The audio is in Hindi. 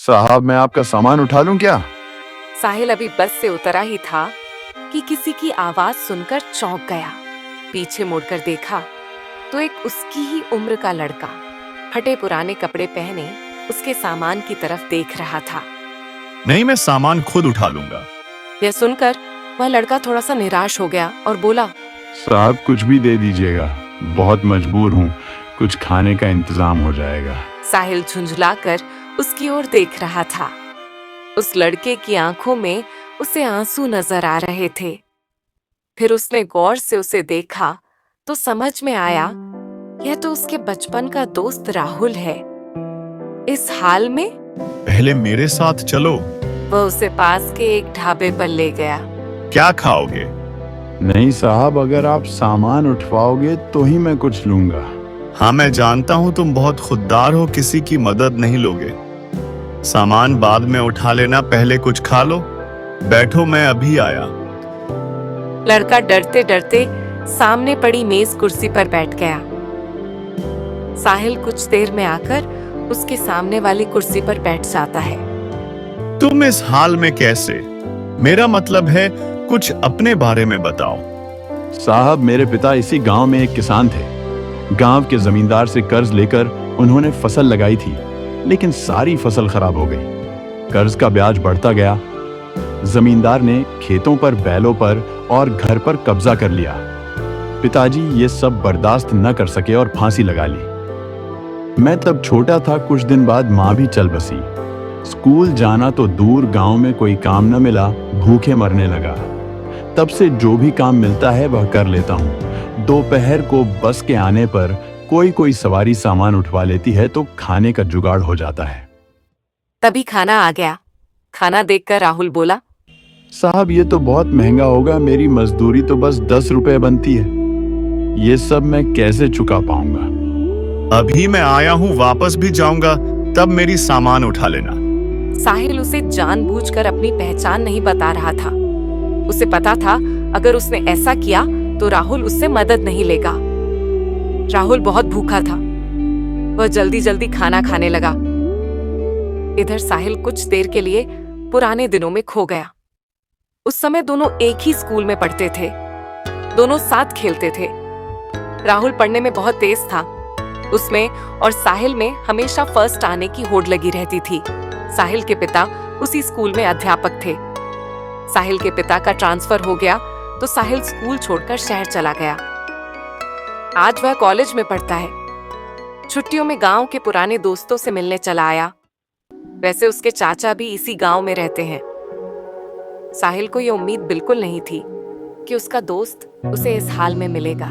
साहब, मैं आपका सामान उठा लूं क्या? साहिल अभी बस से उतरा ही था कि किसी की आवाज सुनकर चौंक गया। पीछे मुड़कर देखा तो एक उसकी ही उम्र का लड़का फटे पुराने कपड़े पहने उसके सामान की तरफ देख रहा था। नहीं, मैं सामान खुद उठा लूंगा। यह सुनकर वह लड़का थोड़ा सा निराश हो गया और बोला, साहब, कुछ भी दे दीजिएगा, बहुत मजबूर हूँ, कुछ खाने का इंतजाम हो जाएगा। साहिल झुंझलाकर उसकी ओर देख रहा था। उस लड़के की आंखों में उसे आंसू नजर आ रहे थे। फिर उसने गौर से उसे देखा तो समझ में आया यह तो उसके बचपन का दोस्त राहुल है। इस हाल में पहले मेरे साथ चलो। वह उसे पास के एक ढाबे पर ले गया। क्या खाओगे? नहीं साहब, अगर आप सामान उठवाओगे तो ही मैं कुछ लूंगा। हाँ, मैं जानता हूँ तुम बहुत खुददार हो, किसी की मदद नहीं लोगे। सामान बाद में उठा लेना, पहले कुछ खा लो। बैठो, मैं अभी आया। लड़का डरते डरते सामने पड़ी मेज कुर्सी पर बैठ गया। साहिल कुछ देर में आकर उसके सामने वाली कुर्सी पर बैठ जाता है। तुम इस हाल में कैसे? मेरा मतलब है कुछ अपने बारे में बताओ। साहब, मेरे पिता इसी गांव में एक किसान थे। गांव के जमींदार से कर्ज लेकर उन्होंने फसल लगाई थी, लेकिन सारी फसल खराब हो गई। कर्ज का ब्याज बढ़ता गया। जमींदार ने खेतों पर, बैलों पर और घर पर कब्जा कर लिया। पिताजी ये सब बर्दाश्त न कर सके और फांसी लगा ली। मैं तब छोटा था। कुछ दिन बाद माँ भी चल बसी। स्कूल जाना तो दूर, गांव में कोई काम न मिला, भूखे मरने लगा। तब से जो भी काम मिलता है वह कर लेता हूँ। दोपहर को बस के आने पर कोई सवारी सामान उठवा लेती है तो खाने का जुगाड़ हो जाता है। तभी खाना आ गया। खाना देखकर राहुल बोला, साहब, ये तो बहुत महंगा होगा, मेरी मजदूरी तो बस 10 रुपए बनती है। ये सब मैं कैसे चुका पाऊंगा? अभी मैं आया हूँ, वापस भी जाऊंगा, तब मेरी सामान उठा लेना। साहिल उसे जानबूझकर अपनी पहचान नहीं बता रहा था। उसे पता था अगर उसने ऐसा किया तो राहुल उससे मदद नहीं लेगा। राहुल बहुत भूखा था। वह जल्दी जल्दी खाना खाने लगा। इधर साहिल कुछ देर के लिए पुराने दिनों में खो गया। उस समय दोनों एक ही स्कूल में पढ़ते थे। दोनों साथ खेलते थे। राहुल पढ़ने में बहुत तेज था। उसमें और साहिल में हमेशा फर्स्ट आने की होड़ लगी रहती थी। साहिल के पिता उसी स्कूल में अध्यापक थे। साहिल के पिता का ट्रांसफर हो गया तो साहिल स्कूल छोड़कर शहर चला गया। आज वह कॉलेज में पढ़ता है। छुट्टियों में गांव के पुराने दोस्तों से मिलने चला आया। वैसे उसके चाचा भी इसी गांव में रहते हैं। साहिल को यह उम्मीद बिल्कुल नहीं थी कि उसका दोस्त उसे इस हाल में मिलेगा।